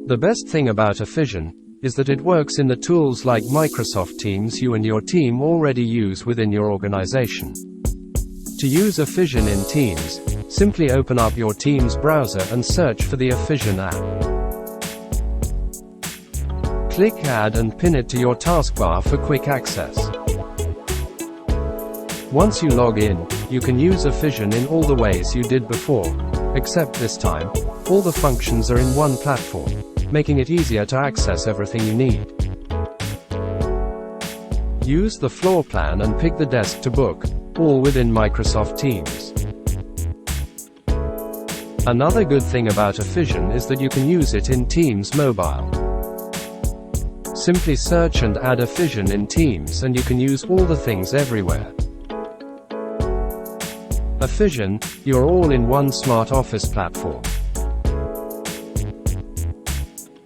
The best thing about Offision is that it works in the tools like Microsoft Teams you and your team already use within your organization. To use Offision in Teams, simply open up your Teams browser and search for the Offision app. Click Add and pin it to your taskbar for quick access. Once you log in, you can use Offision in all the ways you did before, except this time, all the functions are in one platform, making it easier to access everything you need. Use the floor plan and pick the desk to book, all within Microsoft Teams. Another good thing about Offision is that you can use it in Teams Mobile. Simply search and add Offision in Teams and you can use all the things everywhere. Offision, your all-in-one smart office platform.